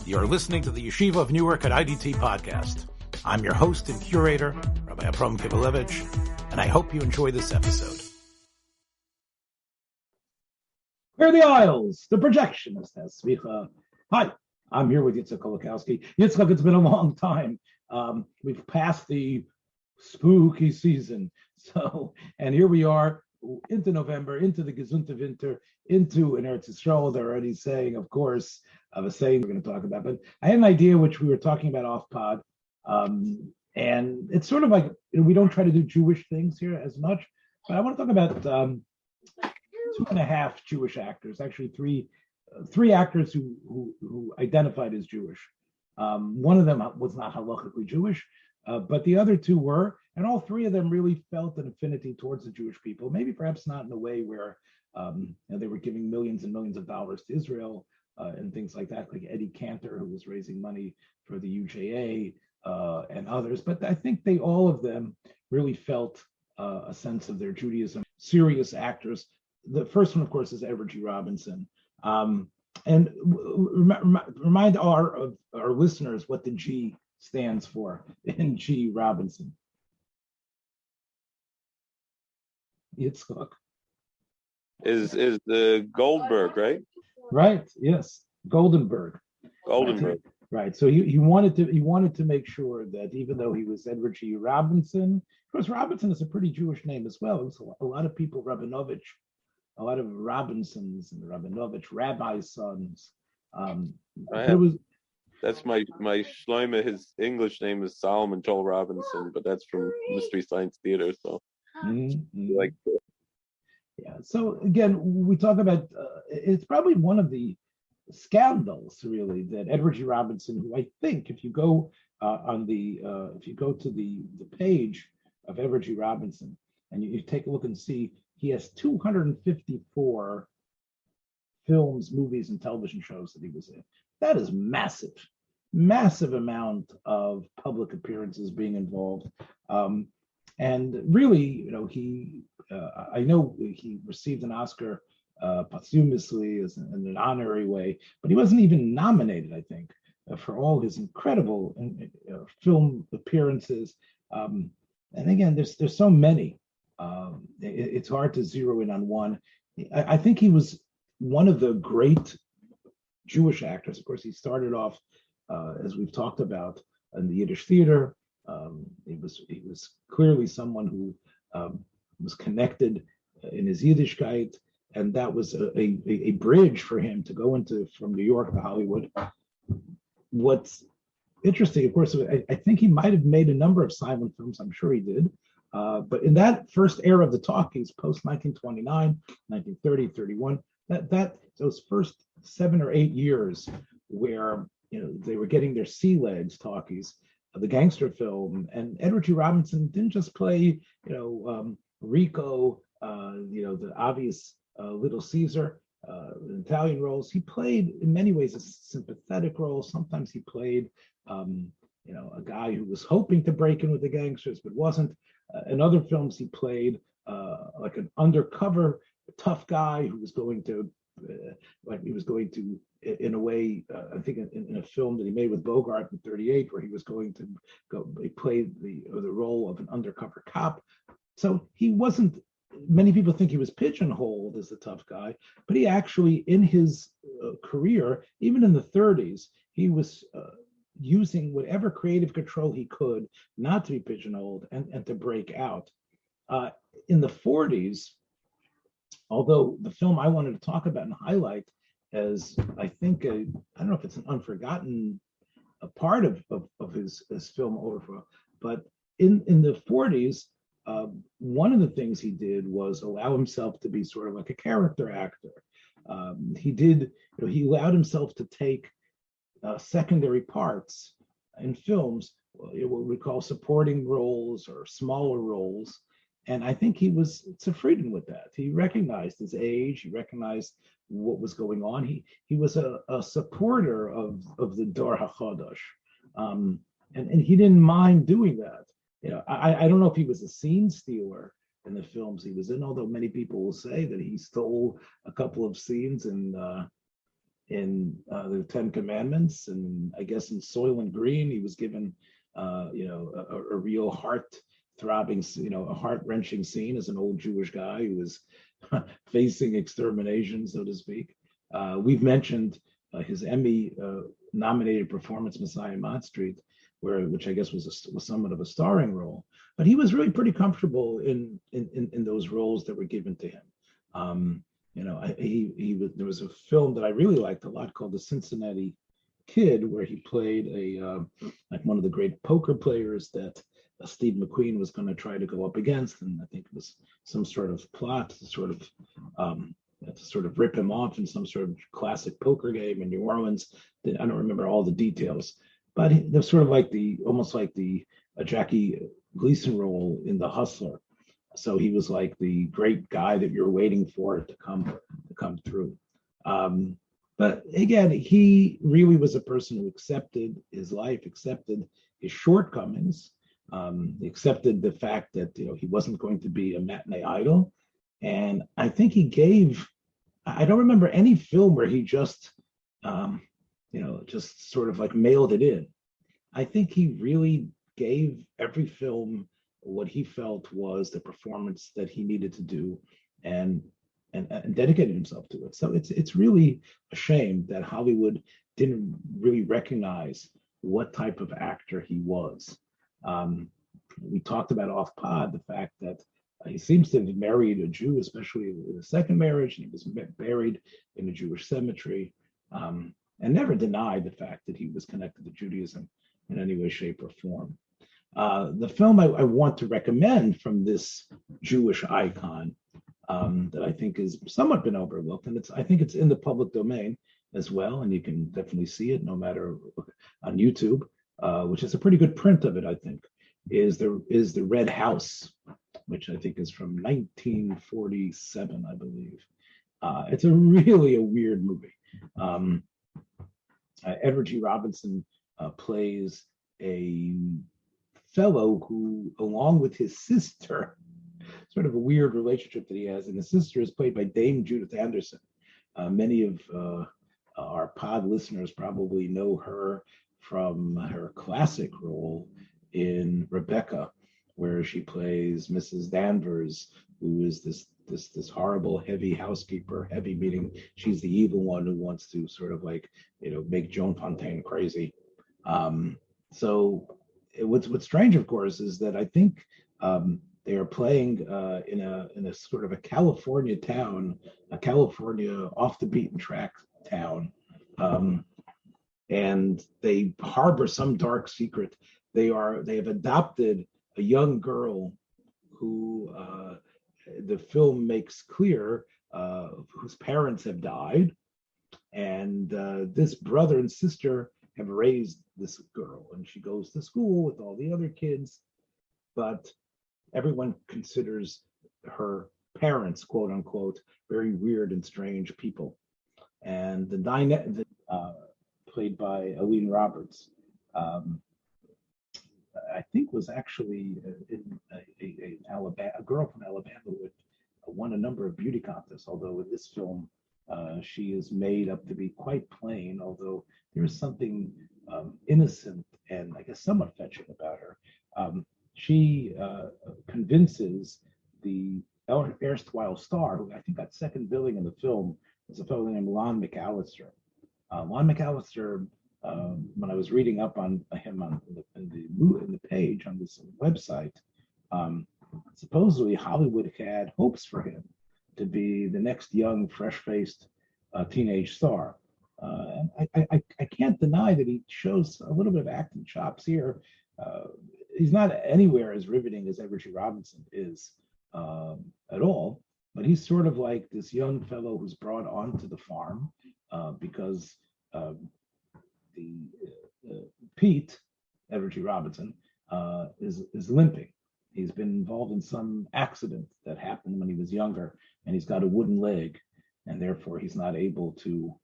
You're listening to the Yeshiva of Newark at IDT podcast. I'm your host and curator, Rabbi Avraham Kivelevitz, and I hope you enjoy this episode. Clear the aisles. The Projectionist Has Semicha. Hi, I'm here with Kolakowski. Yitzchak, it's been a long time. We've passed the spooky season. And here we are into November, into the Gesunte Winter, into an Eretz Yisrael. They're already saying, of course, of a saying we're going to talk about. But I had an idea which we were talking about off pod. And it's sort of like, we don't try to do Jewish things here as much. But I want to talk about 2.5 Jewish actors, actually three actors who identified as Jewish. One of them was not halachically Jewish, but the other two were, and all three of them really felt an affinity towards the Jewish people. Maybe perhaps not in a way where they were giving millions and millions of dollars to Israel and things like that, like Eddie Cantor, who was raising money for the UJA and others. But I think all of them really felt a sense of their Judaism. Serious actors. The first one, of course, is Edward G. Robinson. And remind our listeners what the G stands for in G. Robinson. Yitzchak. Is the Goldberg, right? Right. Yes, Goldenberg. Right. So he wanted to make sure that even though he was Edward G. Robinson, of course, Robinson is a pretty Jewish name as well. It's a lot of people, Rabinovich, a lot of Robinsons and Rabinovich, rabbi sons. That's my Shloime. His English name is Solomon Joel Robinson, but that's from Mystery Science Theater. So, yeah. So again, we talk about it's probably one of the scandals, really, that Edward G. Robinson, who I think, if you go if you go to the page of Edward G. Robinson and you take a look and see, he has 254 films, movies, and television shows that he was in. That is massive amount of public appearances being involved. And really, I know he received an Oscar posthumously as in an honorary way, but he wasn't even nominated, I think, for all his incredible film appearances. And again, there's so many. It's hard to zero in on one. I think he was one of the great Jewish actors. Of course, he started off, as we've talked about, in the Yiddish theater. He was clearly someone who was connected in his Yiddishkeit, and that was a bridge for him to go from New York to Hollywood. What's interesting, of course, I think he might have made a number of silent films. I'm sure he did. But in that first era of the talkies, post 1929, 1930, 31, those first 7 or 8 years where they were getting their sea legs talkies, the gangster film, and Edward G. Robinson didn't just play Rico, the obvious Little Caesar, Italian roles. He played in many ways a sympathetic role. Sometimes he played a guy who was hoping to break in with the gangsters but wasn't. In other films, he played like an undercover tough guy who was going to, in a way, I think in a film that he made with Bogart in '38, where he was going to he played the role of an undercover cop. So he wasn't, many people think he was pigeonholed as the tough guy, but he actually, in his career, even in the '30s, he was using whatever creative control he could not to be pigeonholed and to break out. In the '40s, although the film I wanted to talk about and highlight as, I think, I don't know if it's an unforgotten part of his film Overflow, but in the '40s, one of the things he did was allow himself to be sort of like a character actor. He allowed himself to take secondary parts in films, what we call supporting roles or smaller roles. And I think he was freedom with that. He recognized his age. He recognized what was going on. He was a supporter of the Dor HaChodosh. And he didn't mind doing that. I don't know if he was a scene stealer in the films he was in, although many people will say that he stole a couple of scenes in the Ten Commandments, and I guess in Soylent Green, he was given, a real heart-throbbing, a heart-wrenching scene as an old Jewish guy who was facing extermination, so to speak. We've mentioned his Emmy-nominated performance, Messiah on Mott Street, which I guess was somewhat of a starring role, but he was really pretty comfortable in those roles that were given to him. There was a film that I really liked a lot called The Cincinnati Kid, where he played like one of the great poker players that Steve McQueen was going to try to go up against, and I think it was some sort of plot to sort of rip him off in some sort of classic poker game in New Orleans. I don't remember all the details, but they're sort of like almost like the Jackie Gleason role in The Hustler. So he was like the great guy that you're waiting for to come through. But again, he really was a person who accepted his life, accepted his shortcomings, accepted the fact that he wasn't going to be a matinee idol. And I think I don't remember any film where he just sort of like mailed it in. I think he really gave every film what he felt was the performance that he needed to do, and dedicated himself to it. So it's really a shame that Hollywood didn't really recognize what type of actor he was. We talked about off pod the fact that he seems to have married a Jew, especially in his second marriage, and he was buried in a Jewish cemetery, and never denied the fact that he was connected to Judaism in any way, shape, or form. The film I want to recommend from this Jewish icon that I think has somewhat been overlooked, and I think it's in the public domain as well, and you can definitely see it no matter on YouTube, which is a pretty good print of it, I think, is the Red House, which I think is from 1947, I believe. It's really a weird movie. Edward G. Robinson plays a fellow who, along with his sister, sort of a weird relationship that he has, and his sister is played by Dame Judith Anderson. Many of our pod listeners probably know her from her classic role in Rebecca, where she plays Mrs. Danvers, who is this horrible heavy housekeeper. Heavy meaning she's the evil one who wants to sort of like make Joan Fontaine crazy. What's strange, of course, is that I think they are playing in a sort of a California town, a California off the beaten track town, and they harbor some dark secret. They have adopted a young girl who the film makes clear whose parents have died, and this brother and sister have raised this girl, and she goes to school with all the other kids, but everyone considers her parents, quote unquote, very weird and strange people. And the Dinette, played by Aline Roberts, I think was actually a girl from Alabama who won a number of beauty contests, although in this film she is made up to be quite plain, although there is something innocent and I guess somewhat fetching about her. She convinces the erstwhile star, who I think got second billing in the film, is a fellow named Lon McAllister. Lon McAllister, when I was reading up on him in the page on this website, supposedly Hollywood had hopes for him to be the next young, fresh-faced teenage star. I can't deny that he shows a little bit of acting chops here. He's not anywhere as riveting as Edward G. Robinson is at all, but he's sort of like this young fellow who's brought onto the farm because Pete, Edward G. Robinson, is limping. He's been involved in some accident that happened when he was younger, and he's got a wooden leg, and therefore he's not able to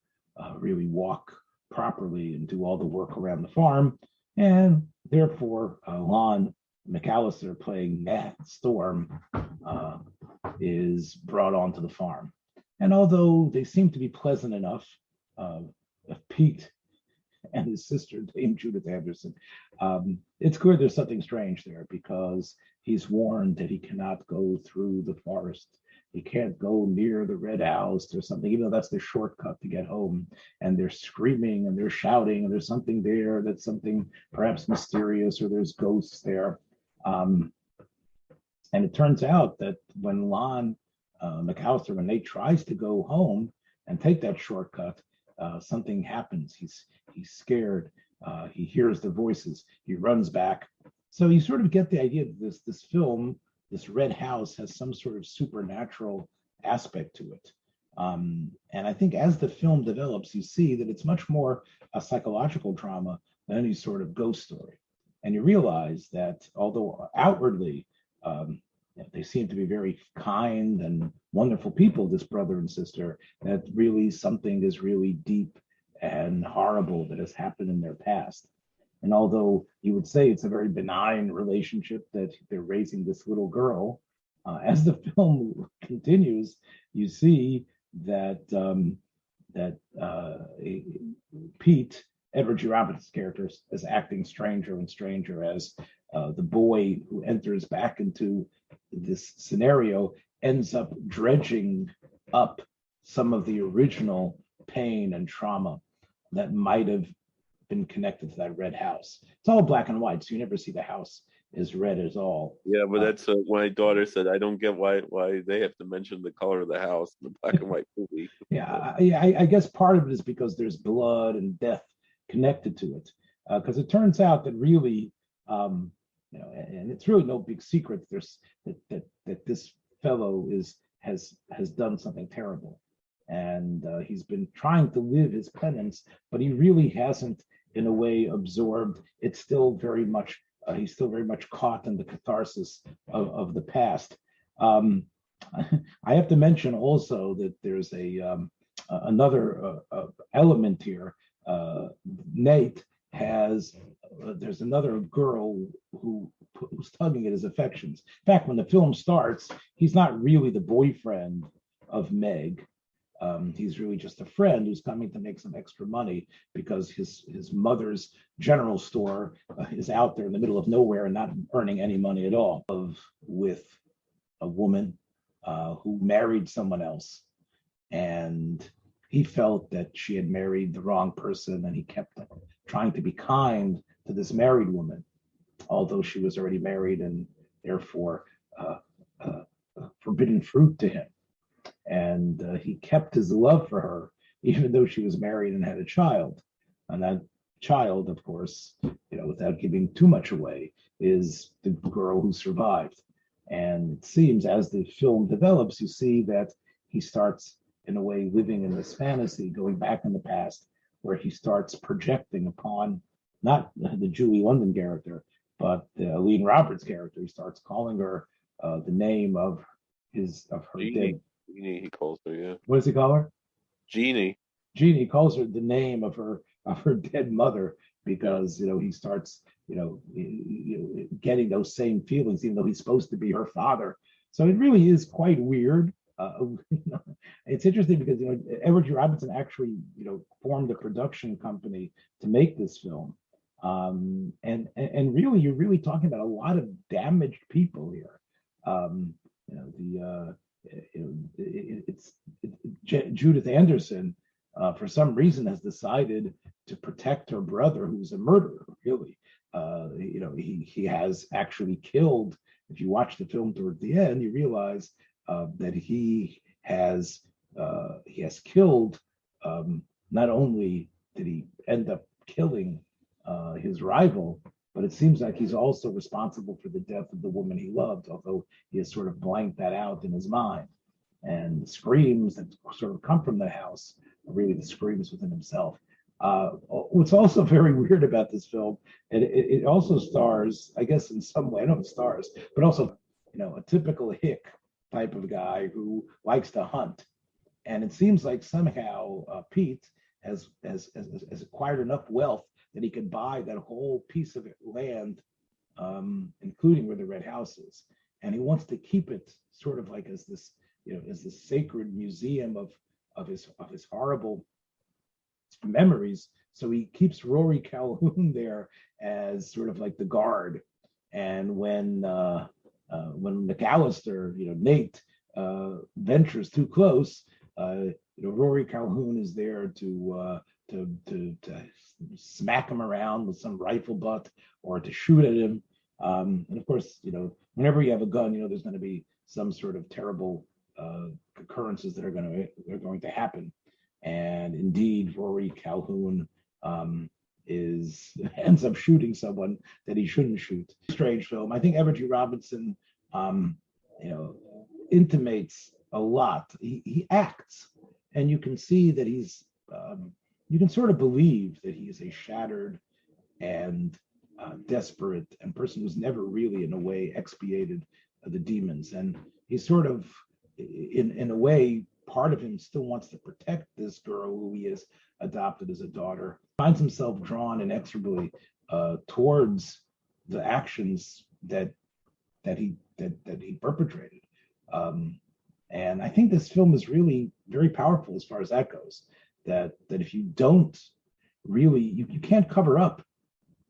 really walk properly and do all the work around the farm. And therefore, Lon McAllister, playing Nat Storm, is brought onto the farm. And although they seem to be pleasant enough, of Pete and his sister, Dame Judith Anderson. It's clear there's something strange there because he's warned that he cannot go through the forest. He can't go near the red house. There's something, even though that's the shortcut to get home. And they're screaming and they're shouting, and there's something there that's something perhaps mysterious, or there's ghosts there. And it turns out that when Lon McAllister, when Nate tries to go home and take that shortcut, something happens. He's scared. He hears the voices. He runs back. So you sort of get the idea that this film, this red house, has some sort of supernatural aspect to it. And I think as the film develops, you see that it's much more a psychological drama than any sort of ghost story. And you realize that although outwardly they seem to be very kind and wonderful people, this brother and sister, that really something is really deep and horrible that has happened in their past. And although you would say it's a very benign relationship that they're raising this little girl, as the film continues, you see that Pete, Edward G. Robinson's character, is acting stranger and stranger as the boy who enters back into this scenario ends up dredging up some of the original pain and trauma that might have been connected to that red house. It's all black and white, so you never see the house is red at all. Yeah, but that's my daughter said, I don't get why they have to mention the color of the house in the black and white movie. I guess part of it is because there's blood and death connected to it. Because it turns out that really, and it's really no big secret, there's that this fellow has done something terrible, and he's been trying to live his penance, but he really hasn't, in a way, absorbed. It's still very much he's still very much caught in the catharsis of the past. I have to mention also that there's another element here. Nate has there's another girl who's tugging at his affections. In fact, when the film starts, he's not really the boyfriend of Meg. He's really just a friend who's coming to make some extra money because his mother's general store is out there in the middle of nowhere and not earning any money at all. With a woman who married someone else, and he felt that she had married the wrong person, and he kept trying to be kind to this married woman, although she was already married and therefore forbidden fruit to him. And he kept his love for her, even though she was married and had a child. And that child, of course, without giving too much away, is the girl who survived. And it seems as the film develops, you see that he starts, in a way, living in this fantasy, going back in the past, where he starts projecting upon not the Julie London character, but the Aline Roberts character. He starts calling her the name of her Jeannie. dead. Jeannie, he calls her, yeah. What does he call her? Jeannie. Jeannie calls her the name of her dead mother because he starts getting those same feelings, even though he's supposed to be her father. So it really is quite weird. It's interesting because Edward G. Robinson actually formed a production company to make this film, and really you're really talking about a lot of damaged people here. Judith Anderson, for some reason, has decided to protect her brother, who's a murderer. Really, he has actually killed. If you watch the film toward the end, you realize that he has killed. Not only did he end up killing his rival, but it seems like he's also responsible for the death of the woman he loved, although he has sort of blanked that out in his mind. And the screams that sort of come from the house are really the screams within himself. What's also very weird about this film, and it also stars, I guess in some way, I don't know if it stars, but also, a typical hick type of guy who likes to hunt. And it seems like somehow Pete has acquired enough wealth that he could buy that whole piece of land, including where the red house is. And he wants to keep it sort of like as this sacred museum of his horrible memories. So he keeps Rory Calhoun there as sort of like the guard. And when McAllister, Nate, ventures too close, Rory Calhoun is there to smack him around with some rifle butt or to shoot at him. And of course, whenever you have a gun, there's going to be some sort of terrible occurrences that are going to happen. And indeed, Rory Calhoun ends up shooting someone that he shouldn't shoot. Strange film. I think Everett G. Robinson, intimates a lot. He acts, and you can see that you can sort of believe that he is a shattered and desperate and person who's never really, in a way, expiated the demons. And he's sort of, in a way, part of him still wants to protect this girl who he has adopted as a daughter. Finds himself drawn inexorably towards the actions that he perpetrated. And I think this film is really very powerful as far as that goes. That if you don't really, you can't cover up,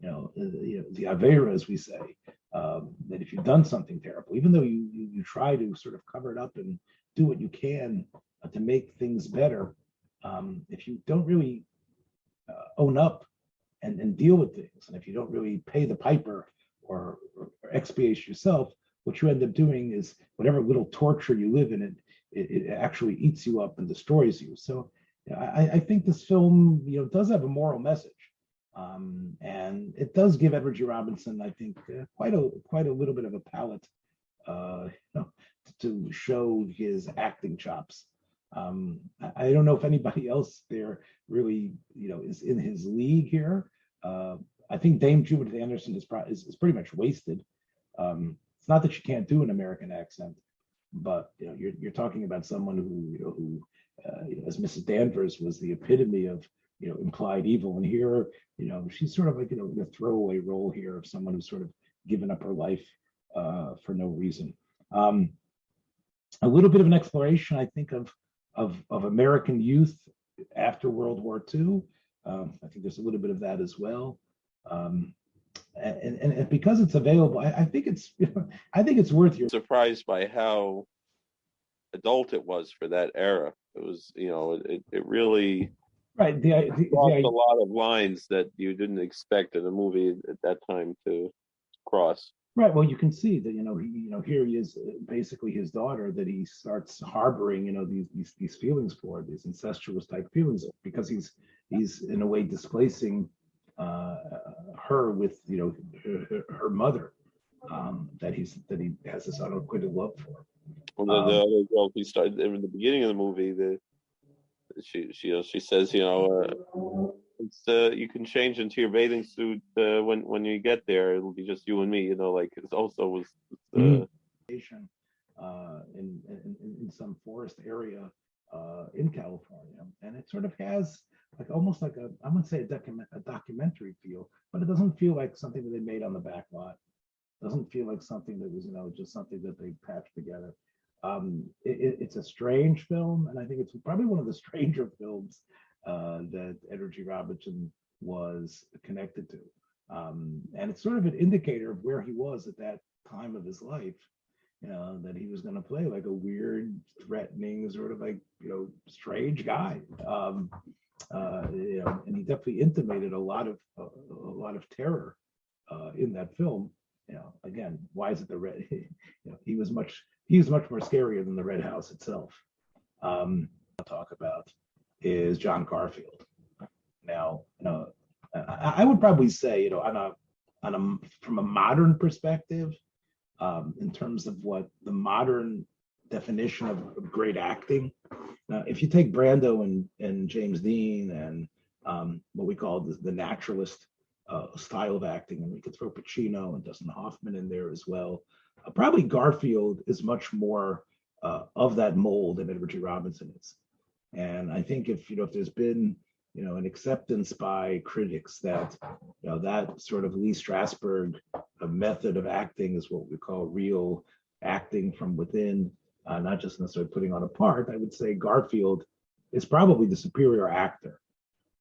the avera, as we say. That if you've done something terrible, even though you try to sort of cover it up and do what you can to make things better, if you don't really own up and deal with things, and if you don't really pay the piper or expiate yourself, what you end up doing is whatever little torture you live in, it actually eats you up and destroys you. So I think this film, does have a moral message, and it does give Edward G. Robinson, I think, quite a little bit of a palette, to show his acting chops. I don't know if anybody else there really, is in his league here. I think Dame Judith Anderson is pretty much wasted. It's not that she can't do an American accent, but you're talking about someone who as Mrs. Danvers was the epitome of implied evil, and here she's sort of like a throwaway role here of someone who's sort of given up her life for no reason. A little bit of an exploration, I think, of American youth after World War II. I think there's a little bit of that as well. And because it's available, I think it's worth your. Surprised by how adult it was for that era. It was, it really right. crossed a lot of lines that you didn't expect in a movie at that time to cross. Right. Well, you can see that here he is, basically his daughter, that he starts harboring these feelings for, these incestuous type feelings, because he's in a way displacing her with her mother, that he has this unrequited love for. Well, the other girl, he started in the beginning of the movie. She says, you can change into your bathing suit when you get there. It'll be just you and me. It also was in some forest area in California, and it sort of has almost like I wouldn't say a documentary feel, but it doesn't feel like something that they made on the back lot. It doesn't feel like something that was just something that they patched together. It's a strange film, and I think it's probably one of the stranger films that Edward G. Robinson was connected to. And it's sort of an indicator of where he was at that time of his life, that he was going to play like a weird, threatening, sort of strange guy. And he definitely intimated a lot of terror in that film. Again, why is it the red? He was much more scarier than the Red House itself. I'll talk about is John Garfield. Now, I would probably say, from a modern perspective, in terms of what the modern definition of great acting. Now, if you take Brando and James Dean and what we call the naturalist style of acting, and we could throw Pacino and Dustin Hoffman in there as well. Probably Garfield is much more of that mold than Edward G. Robinson is. And I think if there's been an acceptance by critics that that sort of Lee Strasberg method of acting is what we call real acting from within, not just necessarily putting on a part, I would say Garfield is probably the superior actor.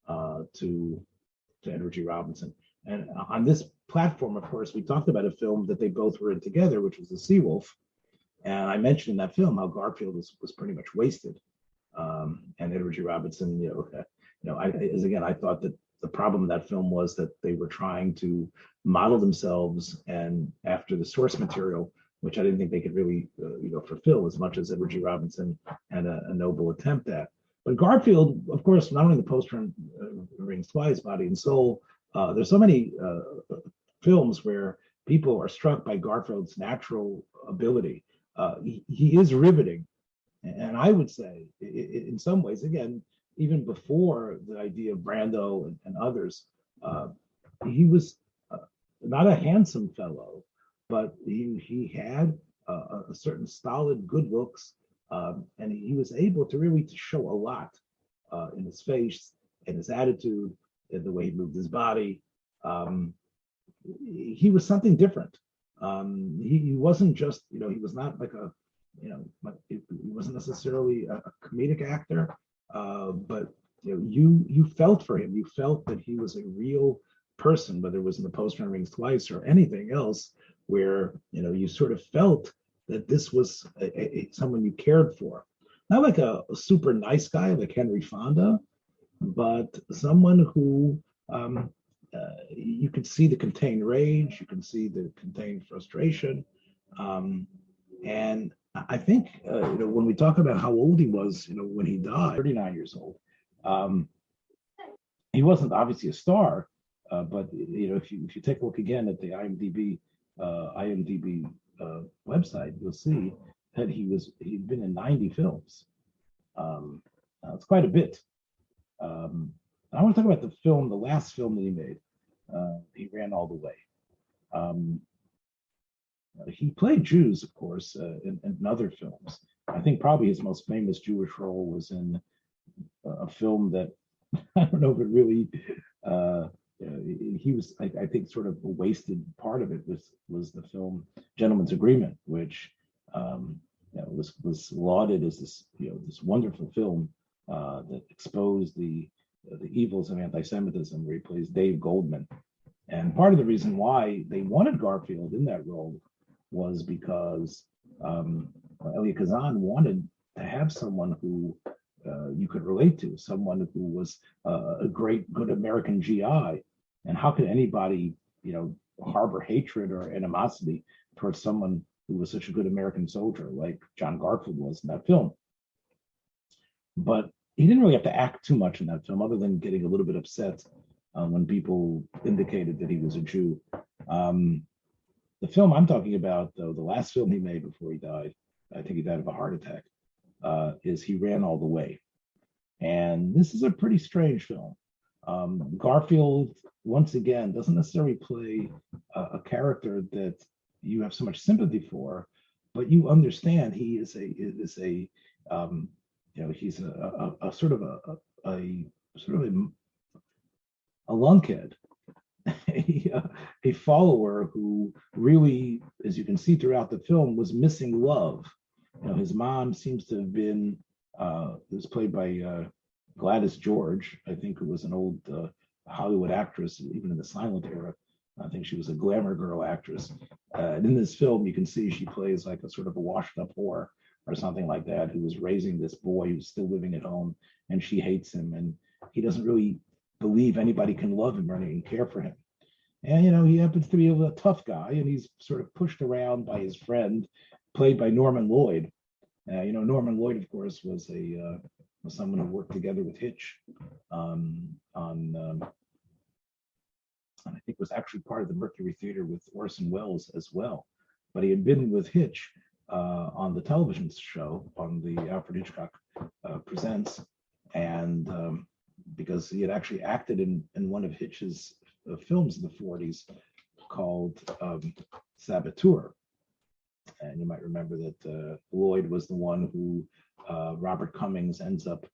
to Edward G. Robinson. And on this platform, of course, we talked about a film that they both were in together, which was The Seawolf. And I mentioned in that film how Garfield was pretty much wasted. And Edward G. Robinson, I thought that the problem in that film was that they were trying to model themselves and after the source material, which I didn't think they could really, fulfill as much as Edward G. Robinson had a noble attempt at. But Garfield, of course, not only the poster Rings Twice, Body and Soul, there's so many films where people are struck by Garfield's natural ability. He is riveting. And I would say, in some ways, again, even before the idea of Brando and others, he was not a handsome fellow, but he had a certain stolid good looks, and he was able to really show a lot in his face and his attitude and the way he moved his body. He was something different. He wasn't just, he was not like he wasn't necessarily a comedic actor, but you felt for him. You felt that he was a real person, whether it was in The Postman Rings Twice or anything else, where you sort of felt that this was someone you cared for, not like a super nice guy like Henry Fonda, but someone who you could see the contained rage, you can see the contained frustration, and I think when we talk about how old he was, when he died, 39 years old, he wasn't obviously a star, but if you take a look again at the IMDb website, you'll see that he'd been in 90 films. It's quite a bit. I want to talk about the last film that he made. He Ran All the Way. He played Jews, of course, in other films. I think probably his most famous Jewish role was in a film that I don't know if it really. He was, I think, sort of a wasted part of it was the film Gentleman's Agreement, which was lauded as this wonderful film that exposed the evils of anti-Semitism, where he plays Dave Goldman. And part of the reason why they wanted Garfield in that role was because Elia Kazan wanted to have someone who you could relate to, someone who was a good American GI. And how could anybody, harbor hatred or animosity towards someone who was such a good American soldier like John Garfield was in that film? But he didn't really have to act too much in that film, other than getting a little bit upset when people indicated that he was a Jew. The film I'm talking about, though, the last film he made before he died, I think he died of a heart attack, is He Ran All the Way. And this is a pretty strange film. Garfield, once again, doesn't necessarily play a character that you have so much sympathy for, but you understand he is a he's a sort of a lunkhead, a follower who really, as you can see throughout the film, was missing love. His mom seems to have been, it was played by Gladys George, I think, who was an old Hollywood actress, even in the silent era. I think she was a glamour girl actress. And in this film, you can see she plays like a sort of a washed up whore or something like that, who was raising this boy who's still living at home, and she hates him, and he doesn't really believe anybody can love him or anything, care for him. And he happens to be a tough guy, and he's sort of pushed around by his friend, played by Norman Lloyd. Norman Lloyd, of course, was someone who worked together with Hitch and I think was actually part of the Mercury Theater with Orson Welles as well. But he had been with Hitch on the television show, on the Alfred Hitchcock Presents, and because he had actually acted in one of Hitch's films in the 40s called Saboteur. And you might remember that Lloyd was the one who Robert Cummings ends up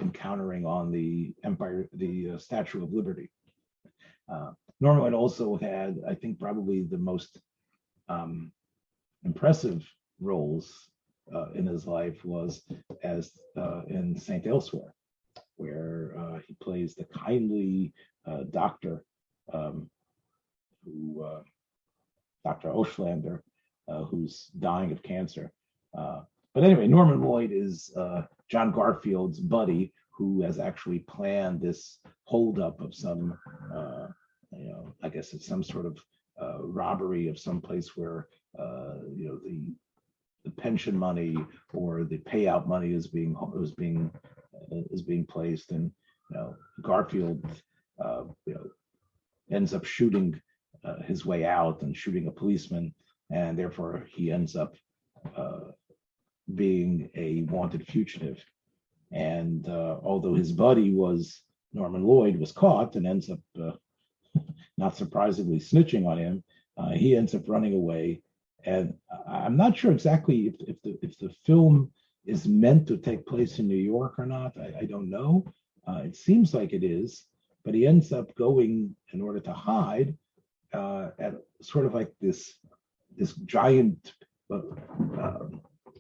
encountering on the Statue of Liberty. Norman Lloyd also had, I think, probably the most impressive roles in his life was as in Saint Elsewhere. where he plays the kindly doctor who Dr. Oschlander, who's dying of cancer. But anyway, Norman Lloyd is John Garfield's buddy, who has actually planned this holdup of some, I guess it's some sort of robbery of some place where, the pension money or the payout money is being placed, and Garfield, ends up shooting his way out and shooting a policeman, and therefore he ends up being a wanted fugitive. And although his buddy Norman Lloyd was caught and ends up, not surprisingly, snitching on him, he ends up running away. And I'm not sure exactly if the film is meant to take place in New York or not. I don't know. It seems like it is, but he ends up going in order to hide at sort of like this giant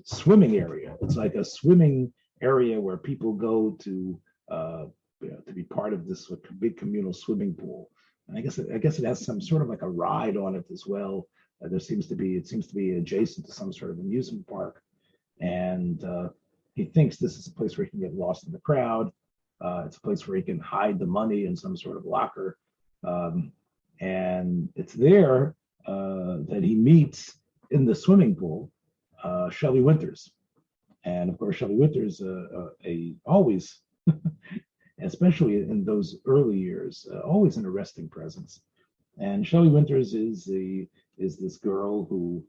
swimming area. It's like a swimming area where people go to be part of this big communal swimming pool. And I guess it has some sort of like a ride on it as well. It seems to be adjacent to some sort of amusement park, and he thinks this is a place where he can get lost in the crowd. It's a place where he can hide the money in some sort of locker, and it's there that he meets in the swimming pool Shelley Winters, and of course Shelley Winters, always, especially in those early years, always an arresting presence. And Shelley Winters is this girl who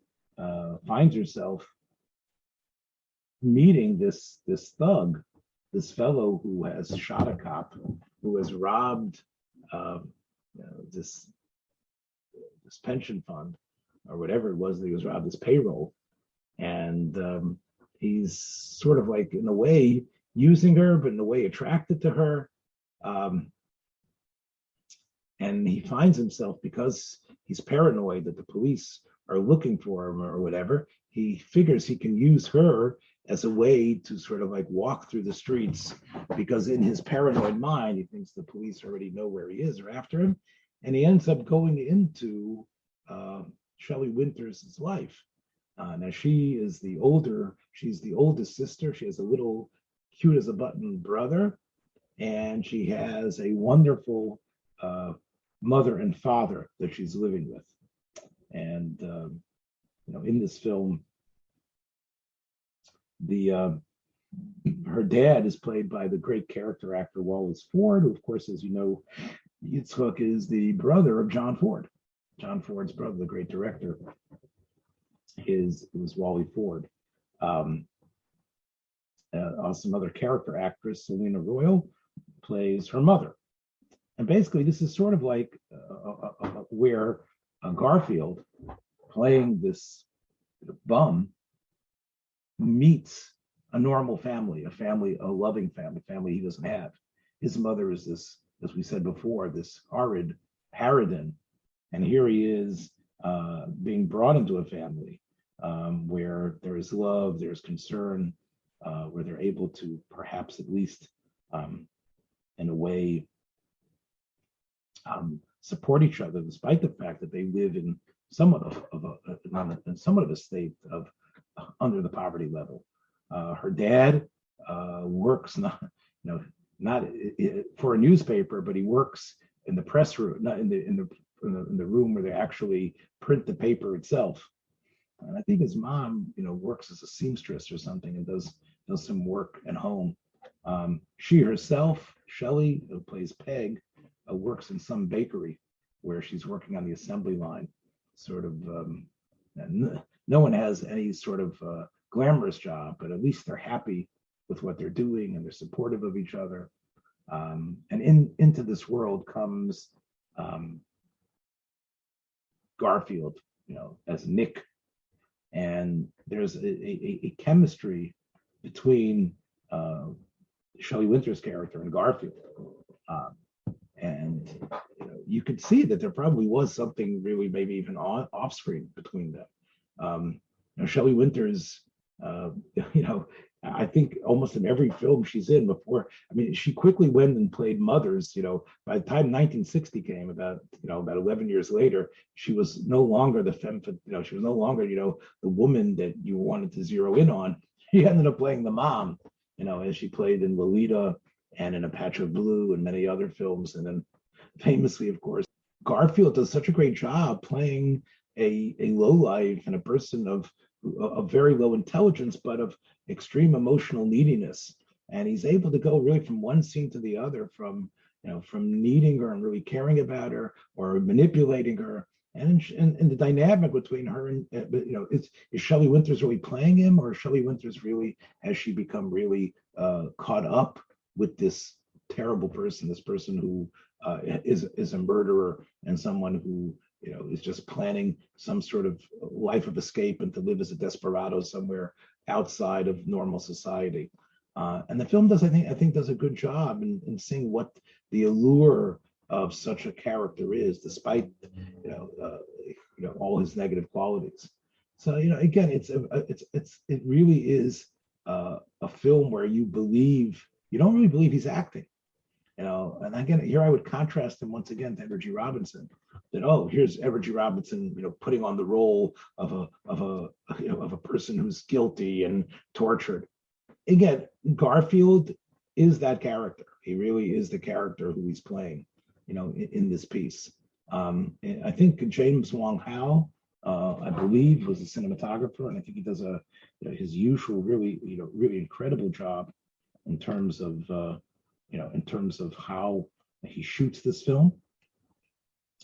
finds herself meeting this thug, this fellow who has shot a cop, who has robbed this pension fund or whatever it was that he was robbed, this payroll, and he's sort of like in a way using her, but in a way attracted to her. And he finds himself, because he's paranoid that the police are looking for him or whatever, he figures he can use her as a way to sort of like walk through the streets, because in his paranoid mind, he thinks the police already know where he is or after him. And he ends up going into Shelley Winters' life. Now she's the oldest sister. She has a little cute as a button brother, and she has a wonderful mother and father that she's living with. And in this film, her dad is played by the great character actor Wallace Ford, who, of course, as you know, Yitzchak is the brother of John Ford. John Ford's brother, the great director, was Wally Ford. Also, another character actress, Selena Royal, plays her mother. And basically, this is sort of like where Garfield, playing this bum, meets a normal family, a loving family he doesn't have. His mother is this, as we said before, this horrid harridan. And here he is being brought into a family where there is love, there's concern, where they're able to perhaps at least in a way support each other, despite the fact that they live in somewhat of a state of under the poverty level. Her dad works not for a newspaper, but he works in the press room, not in the room where they actually print the paper itself. And I think his mom, works as a seamstress or something, and does some work at home. She herself, Shelley, who plays Peg, works in some bakery where she's working on the assembly line. Sort of, no one has any sort of glamorous job, but at least they're happy with what they're doing and they're supportive of each other. And into this world comes Garfield, as Nick, and there's a chemistry between Shelley Winters' character and Garfield, and you could see that there probably was something really maybe even off screen between them. Shelley Winters, I think almost in every film she's in before. I mean, she quickly went and played mothers. By the time 1960 came, about 11 years later, she was no longer the femme. She was no longer the woman that you wanted to zero in on. She ended up playing the mom. As she played in Lolita and in A Patch of Blue and many other films, and then famously, of course, Garfield does such a great job playing a lowlife and a person of very low intelligence, but of extreme emotional neediness. And he's able to go really from one scene to the other, from needing her and really caring about her, or manipulating her. And the dynamic between her and is Shelley Winters really playing him, or Shelley Winters really has she become really caught up with this terrible person, this person who is a murderer and someone who is just planning some sort of life of escape and to live as a desperado somewhere outside of normal society. And the film does, I think, does a good job in seeing what the allure of such a character is, despite all his negative qualities. So again, it really is a film where you don't really believe he's acting. And again, here I would contrast him once again to Edward G. Robinson. That here's Edward G. Robinson, putting on the role of a person who's guilty and tortured. Again, Garfield is that character. He really is the character who he's playing, in this piece. I think James Wong Howe, I believe, was a cinematographer, and I think he does his usual really incredible job in terms of how he shoots this film.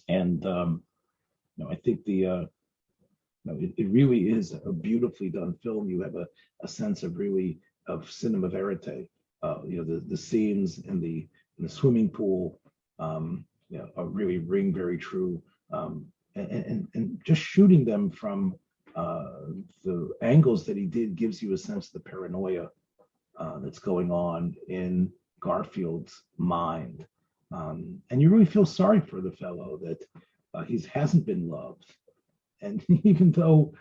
And I think it really is a beautifully done film. You have a sense of cinema verite. The scenes in the swimming pool are really ring very true. And just shooting them from the angles that he did gives you a sense of the paranoia that's going on in Garfield's mind. And you really feel sorry for the fellow that he hasn't been loved. And even though,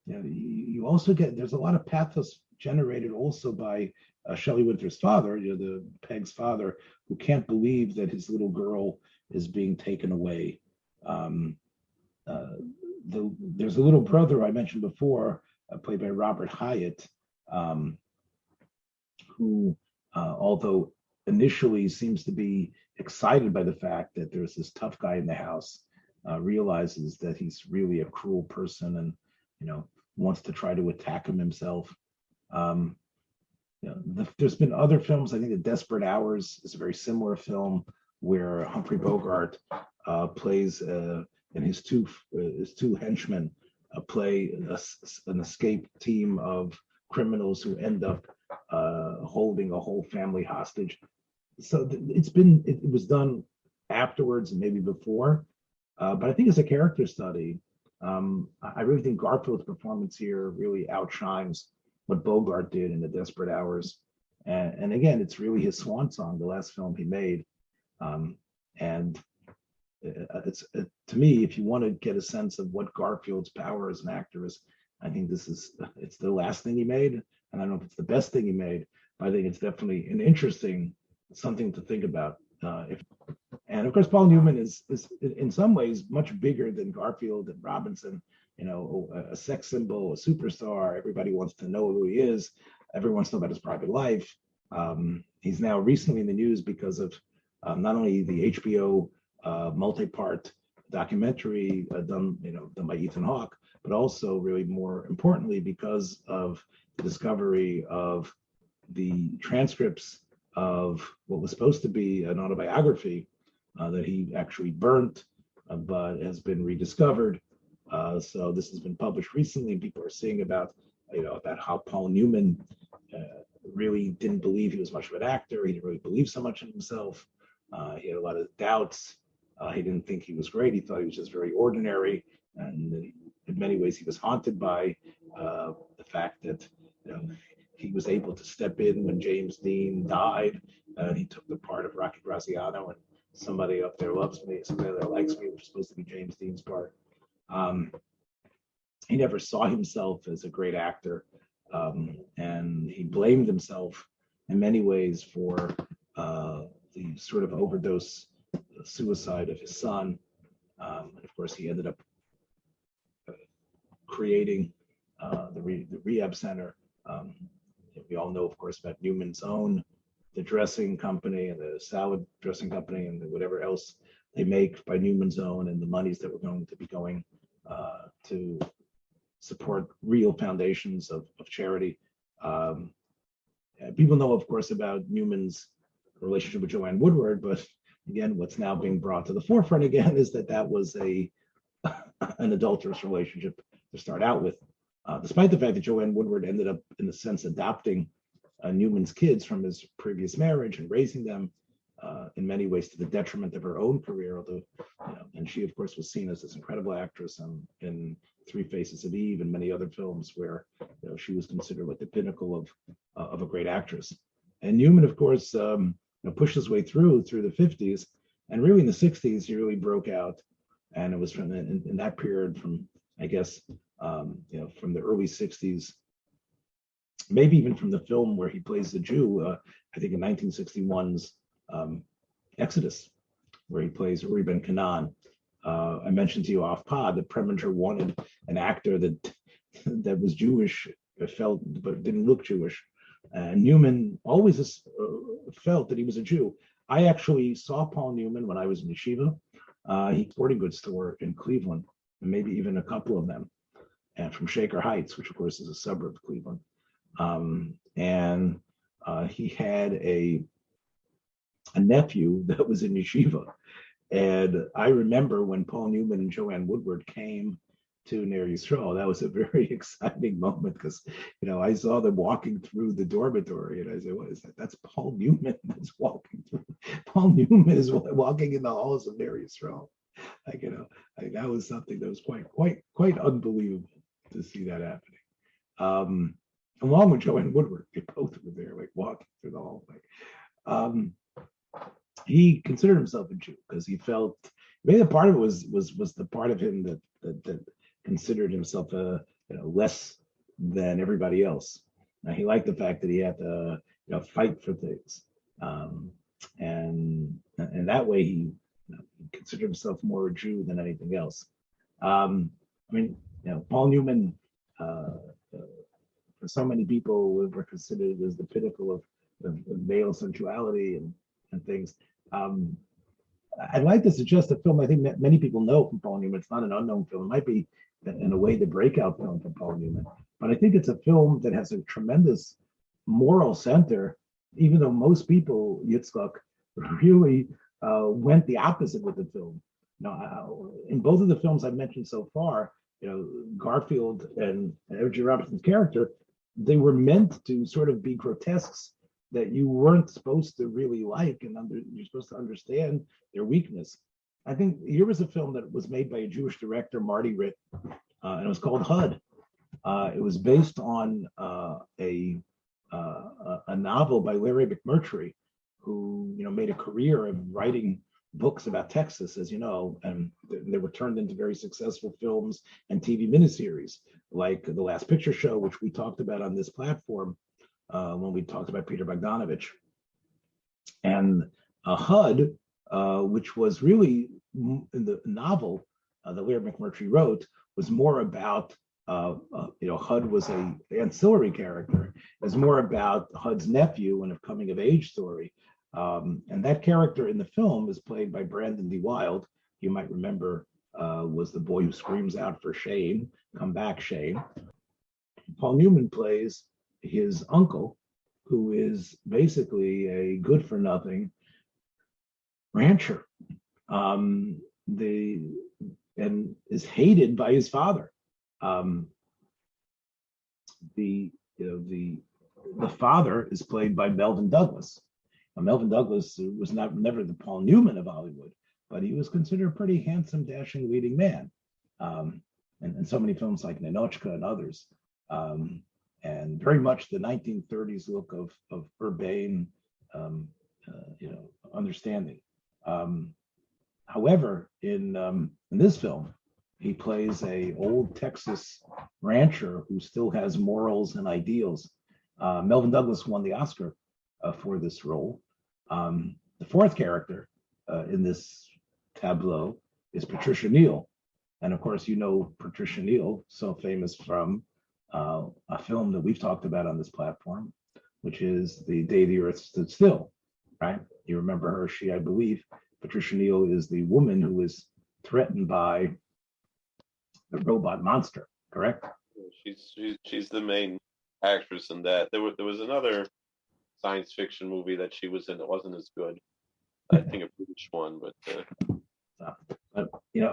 you also there's a lot of pathos generated also by Shelley Winters' father, the Peg's father, who can't believe that his little girl is being taken away. There's a little brother I mentioned before, played by Robert Hyatt, who, although initially seems to be excited by the fact that there's this tough guy in the house, realizes that he's really a cruel person and wants to try to attack him himself. There's been other films. I think The Desperate Hours is a very similar film where Humphrey Bogart plays and his two henchmen play an escape team of criminals who end up holding a whole family hostage. So it was done afterwards and maybe before, but I think as a character study, I really think Garfield's performance here really outshines what Bogart did in The Desperate Hours. And again, it's really his swan song, the last film he made. And it's to me, if you want to get a sense of what Garfield's power as an actor is, I think it's the last thing he made. And I don't know if it's the best thing he made, but I think it's definitely an interesting something to think about. And of course, Paul Newman is in some ways much bigger than Garfield and Robinson. A sex symbol, a superstar. Everybody wants to know who he is. Everyone wants to know about his private life. He's now recently in the news because of not only the HBO multi-part documentary done by Ethan Hawke, but also really more importantly because of the discovery of the transcripts of what was supposed to be an autobiography that he actually burnt, but has been rediscovered. So this has been published recently, and people are seeing about how Paul Newman really didn't believe he was much of an actor. He didn't really believe so much in himself. He had a lot of doubts. He didn't think he was great. He thought he was just very ordinary, and in many ways he was haunted by the fact that he was able to step in when James Dean died. He took the part of Rocky Graziano, and Somebody Up There Loves Me, Somebody That Likes Me, which was supposed to be James Dean's part. He never saw himself as a great actor. and he blamed himself in many ways for the sort of overdose suicide of his son. And of course, he ended up creating the rehab center. We all know, of course, about Newman's Own, the dressing company and the salad dressing company and whatever else they make by Newman's Own, and the monies that were going to be going to support real foundations of charity. People know, of course, about Newman's relationship with Joanne Woodward, but again, what's now being brought to the forefront again is that was an adulterous relationship to start out with, despite the fact that Joanne Woodward ended up, in a sense, adopting Newman's kids from his previous marriage and raising them in many ways to the detriment of her own career. Although, and she, of course, was seen as this incredible actress in Three Faces of Eve and many other films where she was considered like the pinnacle of a great actress. And Newman, of course, pushed his way through the 50s, and really in the 60s he really broke out, and it was from in that period from, I guess, from the early 60s, maybe even from the film where he plays the Jew, I think in 1961's Exodus, where he plays Uri Ben Canaan. I mentioned to you off pod that Preminger wanted an actor that was Jewish, felt but didn't look Jewish. And Newman always felt that he was a Jew. I actually saw Paul Newman when I was in yeshiva. He sporting goods store in Cleveland, and maybe even a couple of them, and from Shaker Heights, which of course is a suburb of Cleveland. And he had a nephew that was in yeshiva. And I remember when Paul Newman and Joanne Woodward came to Ner Yisrael, that was a very exciting moment because, I saw them walking through the dormitory and I said, what is that? That's Paul Newman that's walking through. Paul Newman is walking in the halls of Ner Yisrael. That was something that was quite unbelievable to see that happening. Along with Joanne Woodward, they both were there, like walking through the hallway. He considered himself a Jew because he felt maybe a part of it was the part of him that considered himself less than everybody else. Now, he liked the fact that he had to fight for things, and that way he considered himself more a Jew than anything else. Paul Newman, for so many people, were considered as the pinnacle of male sensuality and things. I'd like to suggest a film I think that many people know from Paul Newman. It's not an unknown film. It might be, in a way, the breakout film from Paul Newman. But I think it's a film that has a tremendous moral center, even though most people, Yitzchak, really went the opposite with the film. In both of the films I've mentioned so far, Garfield and Edward Robinson's character, they were meant to sort of be grotesques that you weren't supposed to really like, and you're supposed to understand their weakness. I think here was a film that was made by a Jewish director, Marty Ritt, and it was called HUD. It was based on a novel by Larry McMurtry, who made a career of writing books about Texas, as you know, and they were turned into very successful films and TV miniseries, like The Last Picture Show, which we talked about on this platform when we talked about Peter Bogdanovich. And HUD, which was really in the novel that Larry McMurtry wrote, was more about, HUD was an ancillary character. It was more about HUD's nephew and a coming of age story. And that character in the film is played by Brandon D. Wilde. You might remember was the boy who screams out for Shane, come back, Shane. Paul Newman plays his uncle, who is basically a good-for-nothing rancher, and is hated by his father. The father is played by Melvin Douglas. Now, Melvin Douglas was never the Paul Newman of Hollywood, but he was considered a pretty handsome, dashing leading man, and so many films like Ninochka and others. And very much the 1930s look of urbane, understanding. However, in this film, He plays a old Texas rancher who still has morals and ideals. Melvin Douglas won the Oscar for this role. The fourth character in this tableau is Patricia Neal. And of course, you know Patricia Neal, so famous from a film that we've talked about on this platform, which is The Day the Earth Stood Still, right? You remember her. I believe, Patricia Neal is the woman who is threatened by the robot monster, correct? She's the main actress in that. There was another science fiction movie that she was in that wasn't as good. I think a British one, but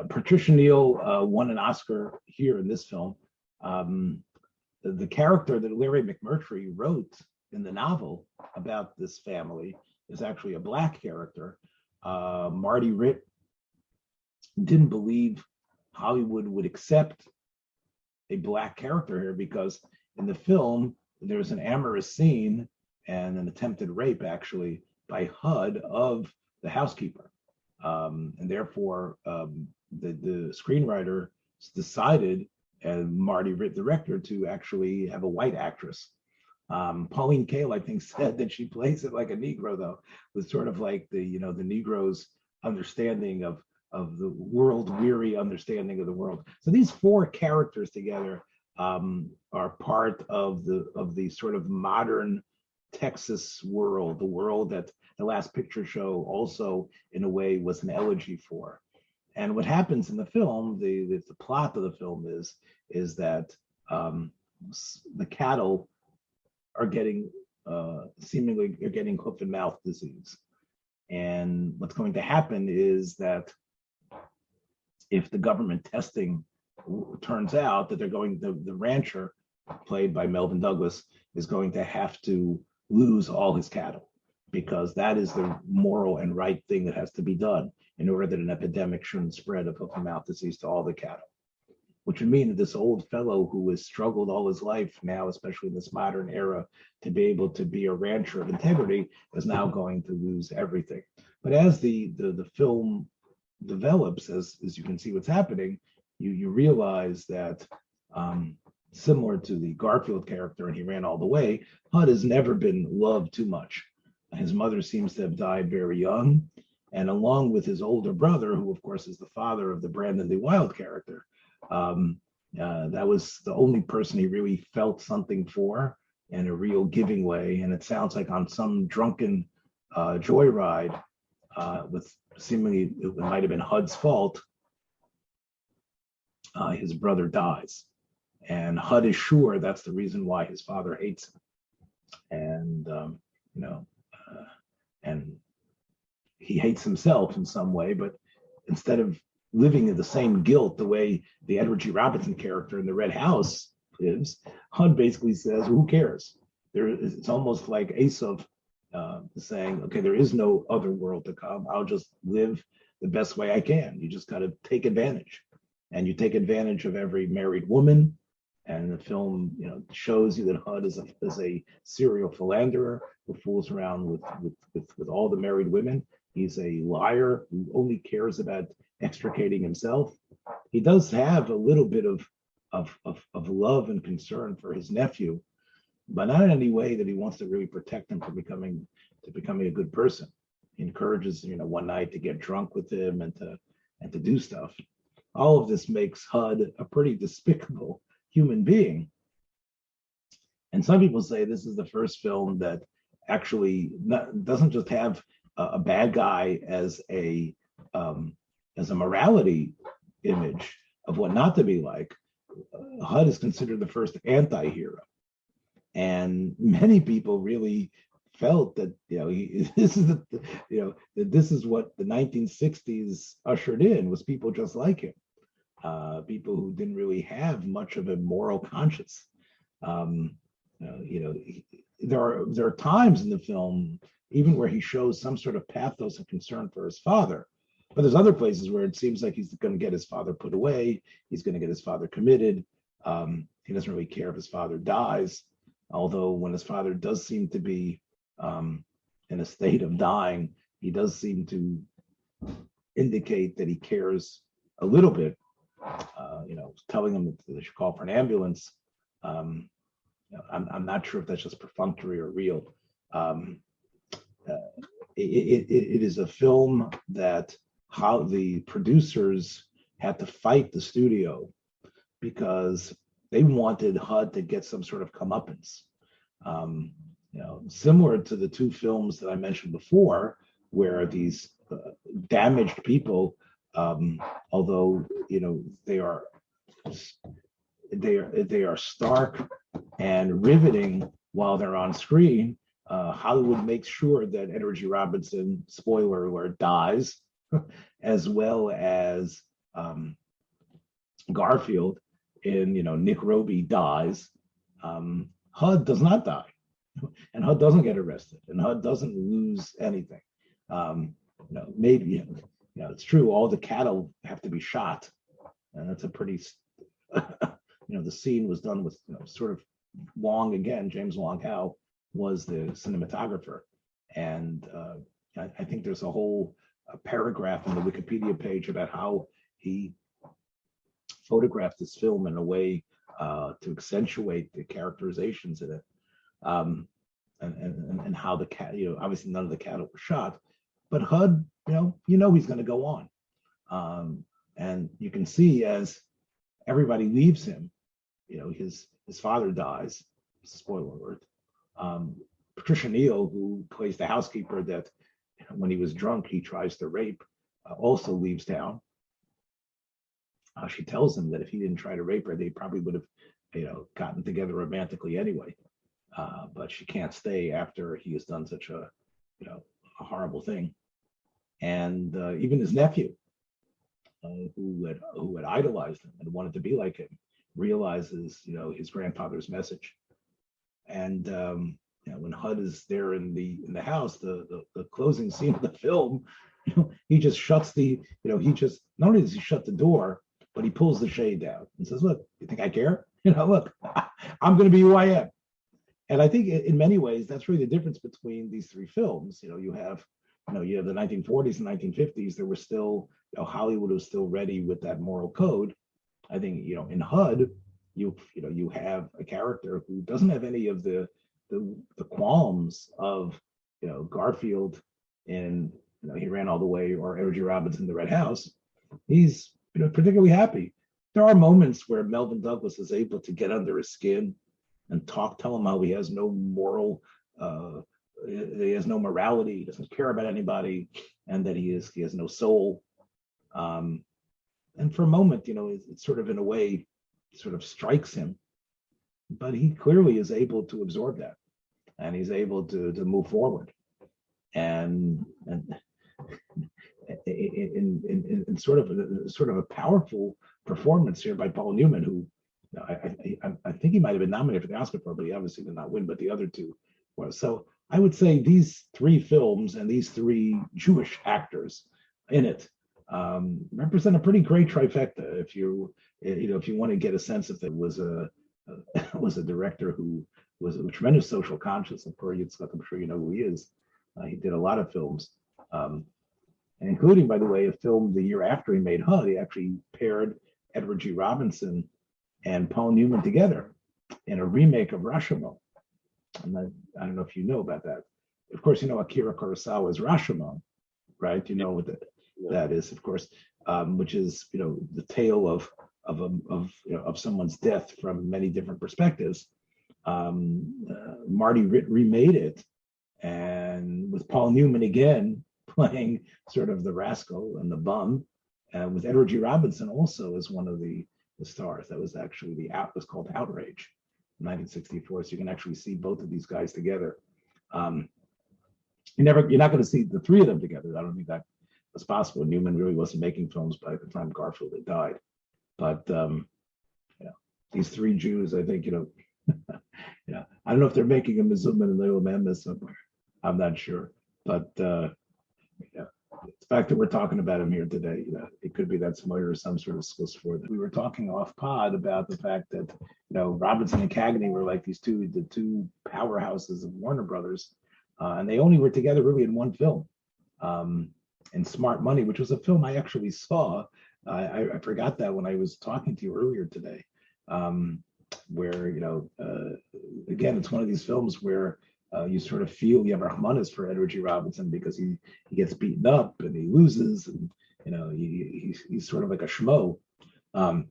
Patricia Neal won an Oscar here in this film. The character that Larry McMurtry wrote in the novel about this family is actually a Black character. Marty Ritt didn't believe Hollywood would accept a Black character here because in the film there's an amorous scene and an attempted rape actually by HUD of the housekeeper, and therefore the screenwriter decided, and Marty Ritt, the director, to actually have a white actress. Pauline Kael, I think, said that she plays it like a Negro, though, with sort of like the Negro's understanding of the world, weary understanding of the world. So these four characters together are part of the sort of modern Texas world, the world that the Last Picture Show also, in a way, was an elegy for. And what happens in the film, the plot of the film is that the cattle are getting seemingly are getting hoof and mouth disease. And what's going to happen is that if the government testing turns out that the rancher, played by Melvin Douglas, is going to have to lose all his cattle, because that is the moral and right thing that has to be done in order that an epidemic shouldn't spread of hoof and mouth disease to all the cattle. Which would mean that this old fellow who has struggled all his life now, especially in this modern era, to be able to be a rancher of integrity, is now going to lose everything. But as the film develops, as you can see what's happening, you realize that similar to the Garfield character and He Ran All the Way, HUD has never been loved too much. His mother seems to have died very young, and along with his older brother, who of course is the father of the Brandon Lee Wilde character, that was the only person he really felt something for in a real giving way. And it sounds like on some drunken joyride, with seemingly it might have been HUD's fault, his brother dies. And HUD is sure that's the reason why his father hates him. And, and he hates himself in some way, but instead of living in the same guilt the way the Edward G. Robinson character in The Red House lives, HUD basically says, who cares? It's almost like Aesop saying, okay, there is no other world to come. I'll just live the best way I can. You just got to take advantage. And you take advantage of every married woman. And the film, shows you that HUD is a serial philanderer who fools around with all the married women. He's a liar who only cares about extricating himself. He does have a little bit of love and concern for his nephew, but not in any way that he wants to really protect him from becoming a good person. He encourages, one night to get drunk with him and to do stuff. All of this makes HUD a pretty despicable human being. And some people say this is the first film that actually doesn't just have a bad guy as a morality image of what not to be like. HUD is considered the first anti-hero, and many people really felt that this is what the 1960s ushered in, was people just like him, people who didn't really have much of a moral conscience. There are times in the film even where he shows some sort of pathos and concern for his father. But there's other places where it seems like he's going to get his father put away. He's going to get his father committed. He doesn't really care if his father dies. Although when his father does seem to be in a state of dying, he does seem to indicate that he cares a little bit. telling them that they should call for an ambulance. I'm not sure if that's just perfunctory or real. It is a film that how the producers had to fight the studio because they wanted HUD to get some sort of comeuppance. Similar to the two films that I mentioned before, where these damaged people, although they are stark and riveting while they're on screen. Hollywood makes sure that Edward G. Robinson, spoiler alert, dies, as well as Garfield in Nick Roby dies. HUD does not die, and HUD doesn't get arrested, and HUD doesn't lose anything. Maybe it's true. All the cattle have to be shot, and that's a pretty. The scene was done with sort of Wong again. James Wong Howe was the cinematographer, and I think there's a whole paragraph in the Wikipedia page about how he photographed this film in a way to accentuate the characterizations in it, and how the cat, obviously none of the cattle were shot, but HUD, he's going to go on, and you can see as everybody leaves him, his father dies. Spoiler alert. Patricia Neal, who plays the housekeeper that when he was drunk he tries to rape, also leaves town. She tells him that if he didn't try to rape her, they probably would have, gotten together romantically anyway. But she can't stay after he has done such a horrible thing. And even his nephew, who had idolized him and wanted to be like him, realizes his grandfather's message. And when HUD is there in the house, the closing scene of the film, he just shuts he just not only does he shut the door, but he pulls the shade down and says, "Look, you think I care? Look, I'm going to be who I am." And I think in many ways that's really the difference between these three films. You have the 1940s and 1950s. There were still Hollywood was still ready with that moral code. I think in HUD, you have a character who doesn't have any of the qualms of Garfield in He Ran All the Way or Edward G. Robinson, The Red House. He's particularly happy. There are moments where Melvin Douglas is able to get under his skin and tell him how he has no moral, he has no morality, he doesn't care about anybody, and that he has no soul. And for a moment, it's sort of in a way sort of strikes him, but he clearly is able to absorb that, and he's able to move forward. And in sort of a powerful performance here by Paul Newman, who I think he might have been nominated for the Oscar for, but he obviously did not win. But the other two were. So I would say these three films and these three Jewish actors in it represent a pretty great trifecta. If you want to get a sense if there was a director who was a tremendous social conscience of Kor Yitzchak, I'm sure you know who he is. He did a lot of films, including, by the way, a film the year after he made HUD. He actually paired Edward G. Robinson and Paul Newman together in a remake of Rashomon. And I don't know if you know about that. Of course, Akira Kurosawa's Rashomon, right? You know what that is, of course, which is the tale of someone's death from many different perspectives. Marty remade it, and with Paul Newman again playing sort of the rascal and the bum, and with Edward G. Robinson also as one of the stars. That was actually was called Outrage, 1964. So you can actually see both of these guys together. You're not going to see the three of them together. I don't think that was possible. Newman really wasn't making films by the time Garfield had died. But these three Jews, I think I don't know if they're making a Mizuma and Little Mammoth somewhere. I'm not sure, but the fact that we're talking about him here today, it could be that somebody or some sort of skills for that. We were talking off pod about the fact that Robinson and Cagney were like the two powerhouses of Warner Brothers, and they only were together really in one film, in Smart Money, which was a film I actually saw I forgot that when I was talking to you earlier today, where, again, it's one of these films where you sort of feel you have Rahmanis for Edward G. Robinson because he gets beaten up and he loses, and he's sort of like a schmo. And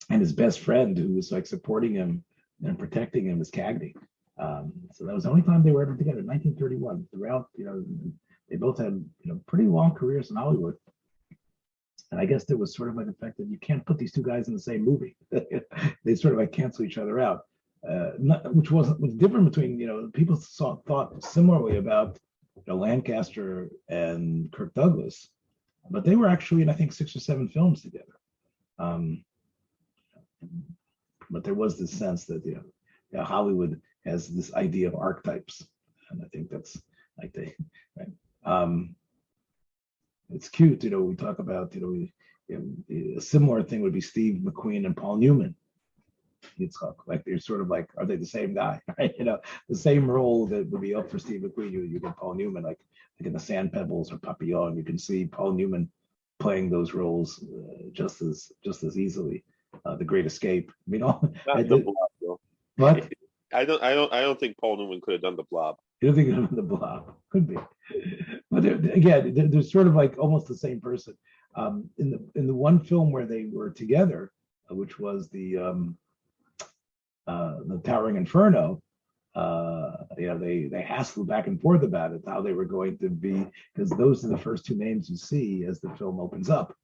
his best friend, who was like supporting him and protecting him, is Cagney. So that was the only time they were ever together, 1931. Throughout, they both had pretty long careers in Hollywood. And I guess there was sort of like the fact that you can't put these two guys in the same movie. They sort of like cancel each other out, which was different between, people thought similarly about Lancaster and Kirk Douglas, but they were actually in, I think, 6 or 7 films together. But there was this sense that Hollywood has this idea of archetypes, and I think that's like right. It's cute, we talk about, a similar thing would be Steve McQueen and Paul Newman. Yitzchak, like they're sort of like, are they the same guy? Right? The same role that would be up for Steve McQueen, you get Paul Newman, like in the Sand Pebbles or Papillon. You can see Paul Newman playing those roles just as easily. The Great Escape. Blob, what? I don't think Paul Newman could have done The Blob. You don't think he could have done The Blob? Could be. But again, they're sort of like almost the same person. In the one film where they were together, which was the Towering Inferno, they hassled back and forth about it, how they were going to be, because those are the first 2 names you see as the film opens up.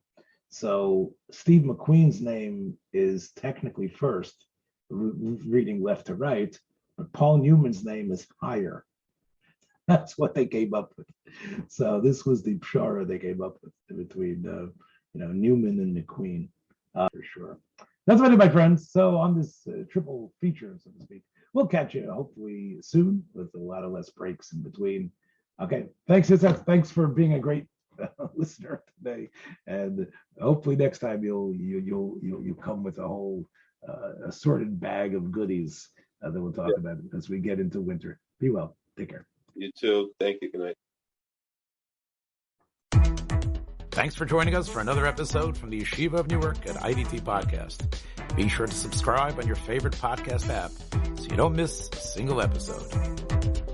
So Steve McQueen's name is technically first, reading left to right, but Paul Newman's name is higher. That's what they came up with. So this was the pshara they came up with between Newman and McQueen, for sure. That's about it, my friends. So on this triple feature, so to speak, we'll catch you hopefully soon with a lot of less breaks in between. Okay, thanks, Yitzhak. Thanks for being a great listener today, and hopefully next time you'll come with a whole assorted bag of goodies that we'll talk about as we get into winter. Be well. Take care. You too. Thank you. Good night. Thanks for joining us for another episode from the Yeshiva of Newark at IDT Podcast. Be sure to subscribe on your favorite podcast app so you don't miss a single episode.